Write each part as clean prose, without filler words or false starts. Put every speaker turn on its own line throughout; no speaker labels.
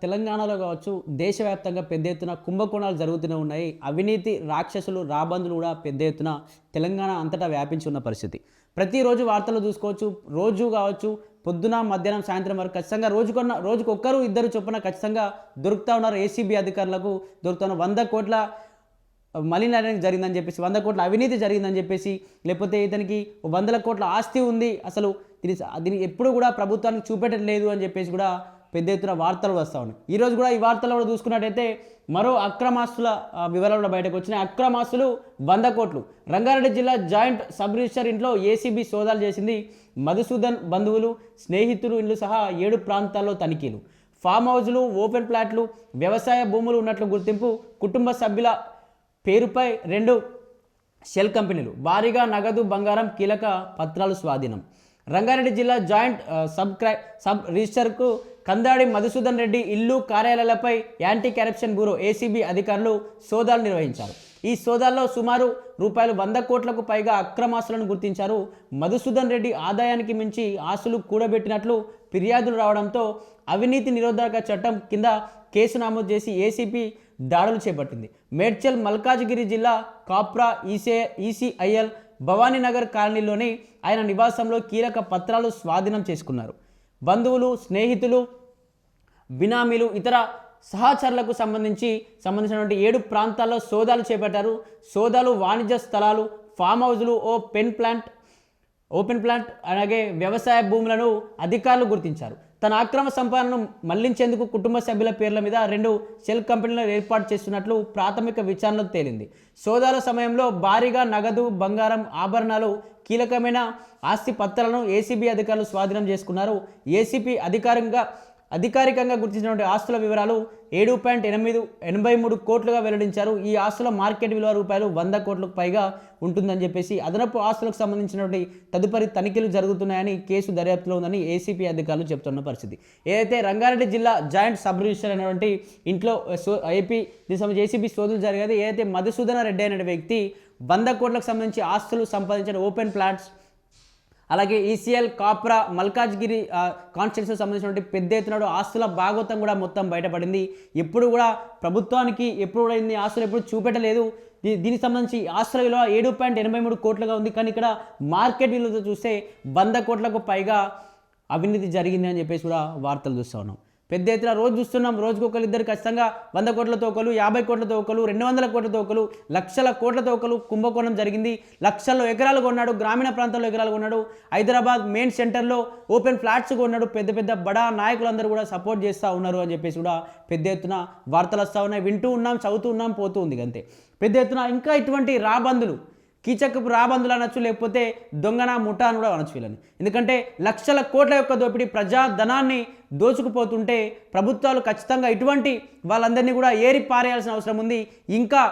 తెలంగాణలో కావచ్చు దేశవ్యాప్తంగా పెద్ద ఎత్తున కుంభకోణాలు జరుగుతూనే ఉన్నాయి. అవినీతి రాక్షసులు రాబందులు కూడా పెద్ద ఎత్తున తెలంగాణ అంతటా వ్యాపించి ఉన్న పరిస్థితి. ప్రతిరోజు వార్తలు చూసుకోవచ్చు. రోజు కావచ్చు పొద్దున మధ్యాహ్నం సాయంత్రం వరకు ఖచ్చితంగా రోజుకొక్కరు ఇద్దరు చొప్పున ఖచ్చితంగా దొరుకుతూ ఉన్నారు. ఏసీబీ అధికారులకు దొరుకుతున్న 100 కోట్ల మలినానికి జరిగిందని చెప్పేసి, 100 కోట్ల అవినీతి జరిగిందని చెప్పేసి, లేకపోతే ఇతనికి 100 కోట్ల ఆస్తి ఉంది, అసలు దీన్ని ఎప్పుడు కూడా ప్రభుత్వానికి చూపెట్టలేదు అని చెప్పేసి కూడా పెద్ద ఎత్తున వార్తలు వస్తూ ఉన్నాయి. ఈరోజు కూడా ఈ వార్తలు కూడా చూసుకున్నట్టయితే మరో అక్రమాస్తుల వివరాలు కూడా బయటకు వచ్చినాయి. అక్రమాస్తులు 100 కోట్లు. రంగారెడ్డి జిల్లా జాయింట్ సబ్ రిజిస్టర్ ఇంట్లో ఏసీబీ సోదాలు చేసింది. మధుసూదన్ బంధువులు స్నేహితులు ఇల్లు సహా 7 ప్రాంతాల్లో తనిఖీలు. ఫామ్ హౌజులు, ఓపెన్ ప్లాట్లు, వ్యవసాయ భూములు ఉన్నట్లు గుర్తింపు. కుటుంబ సభ్యుల పేరుపై 2 షెల్ కంపెనీలు. భారీగా నగదు, బంగారం, కీలక పత్రాలు స్వాధీనం. రంగారెడ్డి జిల్లా జాయింట్ సబ్ రిజిస్టర్కు కందాడి మధుసూదన్ రెడ్డి ఇల్లు, కార్యాలయాలపై యాంటీ కరప్షన్ బ్యూరో ఏసీబీ అధికారులు సోదాలు నిర్వహించారు. ఈ సోదాల్లో సుమారు రూపాయలు 100 కోట్లకు పైగా అక్రమాస్తులను గుర్తించారు. మధుసూదన్ రెడ్డి ఆదాయానికి మించి ఆస్తులు కూడబెట్టినట్లు ఫిర్యాదులు రావడంతో అవినీతి నిరోధక చట్టం కింద కేసు నమోదు చేసి ఏసీపీ దాడులు చేపట్టింది. మేడ్చల్ మల్కాజ్గిరి జిల్లా కాప్రా ఈసీఐఎల్ భవానీనగర్ కాలనీలోని ఆయన నివాసంలో కీలక పత్రాలు స్వాధీనం చేసుకున్నారు. బంధువులు, స్నేహితులు, బినామీలు, ఇతర సహచరులకు సంబంధించినటువంటి 7 ప్రాంతాల్లో సోదాలు చేపట్టారు. సోదాలు వాణిజ్య స్థలాలు, ఫామ్ హౌజులు, ఓపెన్ ప్లాంట్ అలాగే వ్యవసాయ భూములను అధికారులు గుర్తించారు. తన అక్రమ సంపాదనను మళ్లించేందుకు కుటుంబ సభ్యుల పేర్ల మీద 2 షెల్ కంపెనీలను ఏర్పాటు చేస్తున్నట్లు ప్రాథమిక విచారణలో తేలింది. సోదాల సమయంలో భారీగా నగదు, బంగారం, ఆభరణాలు, కీలకమైన ఆస్తి పత్రాలను ఏసీబీ అధికారులు స్వాధీనం చేసుకున్నారు. ఏసీపీ అధికారికంగా గుర్తించినటువంటి ఆస్తుల వివరాలు 7.83 కోట్లుగా వెల్లడించారు. ఈ ఆస్తుల మార్కెట్ విలువ రూపాయలు 100 కోట్లకు పైగా ఉంటుందని చెప్పేసి, అదనపు ఆస్తులకు సంబంధించినటువంటి తదుపరి తనిఖీలు జరుగుతున్నాయని, కేసు దర్యాప్తులో ఉందని ఏసీపీ అధికారులు చెప్తున్న పరిస్థితి. ఏదైతే రంగారెడ్డి జిల్లా జాయింట్ సబ్ రిజిస్టర్ అయినటువంటి ఇంట్లో దీనికి సంబంధించి ఏసీబీ సోదాలు జరిగేది. ఏదైతే మధుసూదన రెడ్డి అనే వ్యక్తి 100 కోట్లకు సంబంధించి ఆస్తులు సంపాదించిన ఓపెన్ ప్లాట్స్, అలాగే ఈసీఎల్, కాప్రా, మల్కాజ్గిరి కాన్స్టిట్యూన్సీకి సంబంధించినటువంటి పెద్ద ఎత్తున ఆస్తుల భాగోతం కూడా మొత్తం బయటపడింది. ఎప్పుడు కూడా ప్రభుత్వానికి ఎప్పుడు కూడా ఇన్ని ఆస్తులు ఎప్పుడు చూపెట్టలేదు. దీనికి సంబంధించి ఆస్తుల విలువ 7.83 కోట్లుగా ఉంది. కానీ ఇక్కడ మార్కెట్ విలువతో చూస్తే 100 కోట్లకు పైగా అవినీతి జరిగింది అని చెప్పేసి కూడా వార్తలు చూస్తూ ఉన్నాం. పెద్ద ఎత్తున రోజు చూస్తున్నాం. రోజుకొకరు ఇద్దరు ఖచ్చితంగా 100 కోట్లతో ఒకరు, 50 కోట్లతో ఒకరు, 200 కోట్లతో ఒకరు, లక్షల కోట్లతో ఒకరు కుంభకోణం జరిగింది. లక్షల్లో ఎకరాలు కొన్నాడు, గ్రామీణ ప్రాంతాల్లో ఎకరాలు కొన్నాడు, హైదరాబాద్ మెయిన్ సెంటర్లో ఓపెన్ ఫ్లాట్స్ కొన్నాడు. పెద్ద పెద్ద బడా నాయకులందరూ కూడా సపోర్ట్ చేస్తూ ఉన్నారు అని చెప్పేసి కూడా పెద్ద ఎత్తున వార్తలు వస్తూ ఉన్నాయి. వింటూ ఉన్నాం, చదువుతూ ఉన్నాం, పోతూ ఉంది. అంతే పెద్ద ఎత్తున ఇంకా ఇటువంటి రాబందులు, కీచకపు రాబందులు అనొచ్చు, లేకపోతే దొంగన ముఠా అని కూడా అనొచ్చు వీళ్ళని. ఎందుకంటే లక్షల కోట్ల యొక్క దోపిడీ, ప్రజాధనాన్ని దోచుకుపోతుంటే ప్రభుత్వాలు ఖచ్చితంగా ఇటువంటి వాళ్ళందరినీ కూడా ఏరి పారేయాల్సిన అవసరం ఉంది. ఇంకా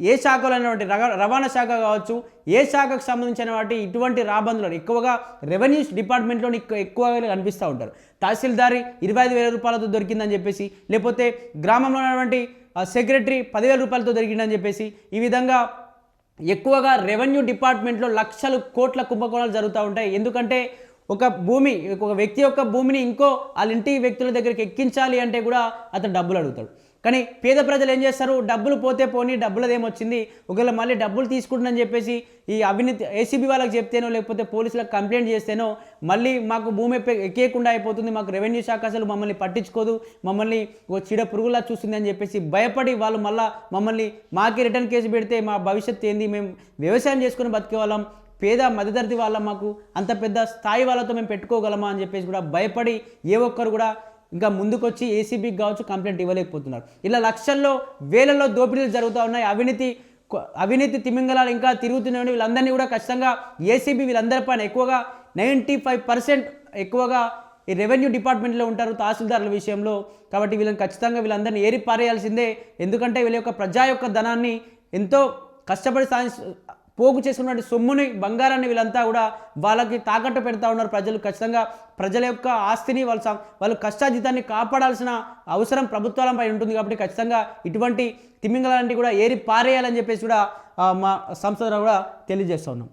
ఏ శాఖలో అయినటువంటి రవాణా శాఖ కావచ్చు, ఏ శాఖకు సంబంధించిన వాటి ఇటువంటి రాబందులు ఎక్కువగా రెవెన్యూ డిపార్ట్మెంట్లో ఎక్కువగా కనిపిస్తూ ఉంటారు. తహసీల్దారి 25,000 రూపాయలతో దొరికిందని చెప్పేసి, లేకపోతే గ్రామంలో ఉన్నటువంటి సెక్రటరీ 10,000 రూపాయలతో దొరికిందని చెప్పేసి, ఈ విధంగా ఎక్కువగా రెవెన్యూ డిపార్ట్మెంట్లో లక్షల కోట్ల కుంభకోణాలు జరుగుతూ ఉంటాయి. ఎందుకంటే ఒక వ్యక్తి యొక్క భూమిని ఇంకో వాళ్ళ ఇంటి వ్యక్తుల దగ్గరికి ఎక్కించాలి అంటే కూడా అతను డబ్బులు అడుగుతాడు. కానీ పేద ప్రజలు ఏం చేస్తారు, డబ్బులు పోతే పోనీ, డబ్బులది ఏమొచ్చింది, ఒకవేళ మళ్ళీ డబ్బులు తీసుకుంటుందని చెప్పేసి ఈ అవినీతి ఏసీబీ వాళ్ళకి చెప్తేనో లేకపోతే పోలీసులకు కంప్లైంట్ చేస్తేనో మళ్ళీ మాకు భూమి ఎక్కేయకుండా అయిపోతుంది, మాకు రెవెన్యూ శాఖ అసలు మమ్మల్ని పట్టించుకోదు, మమ్మల్ని చీడ పురుగులా చూస్తుంది అని చెప్పేసి భయపడి వాళ్ళు మళ్ళీ మమ్మల్ని మాకే రిటర్న్ కేసు పెడితే మా భవిష్యత్తు ఏంది, మేము వ్యవసాయం చేసుకుని బతికే వాళ్ళం, పేద మధ్యతరగతి వాళ్ళం, మాకు అంత పెద్ద స్థాయి వాళ్ళతో మేము పెట్టుకోగలమా అని చెప్పేసి కూడా భయపడి ఏ ఒక్కరు కూడా ఇంకా ముందుకొచ్చి ఏసీబీకి కావచ్చు కంప్లైంట్ ఇవ్వలేకపోతున్నారు. ఇలా లక్షల్లో వేలలో దోపిడీలు జరుగుతూ ఉన్నాయి. అవినీతి తిమింగలాలు ఇంకా తిరుగుతున్నాయి. వీళ్ళందరినీ కూడా ఖచ్చితంగా ఏసీబీ వీళ్ళందరిపైన ఎక్కువగా 95% ఎక్కువగా ఈ రెవెన్యూ డిపార్ట్మెంట్లో ఉంటారు, తహసీల్దారుల విషయంలో. కాబట్టి వీళ్ళని ఖచ్చితంగా వీళ్ళందరినీ ఏరి పారేయాల్సిందే. ఎందుకంటే వీళ్ళ యొక్క ప్రజా యొక్క ధనాన్ని ఎంతో కష్టపడి పోగు చేసుకున్నటువంటి సొమ్ముని, బంగారాన్ని వీళ్ళంతా కూడా వాళ్ళకి తాకట్టు పెడతా ఉన్నారు. ప్రజలు ఖచ్చితంగా ప్రజల యొక్క ఆస్తిని వాళ్ళు కష్టాజీతాన్ని కాపాడాల్సిన అవసరం ప్రభుత్వాలపై ఉంటుంది. కాబట్టి ఖచ్చితంగా ఇటువంటి తిమింగలాంటి కూడా ఏరి పారేయాలని చెప్పేసి కూడా మా సంస్థ కూడా తెలియజేస్తూ ఉన్నాం.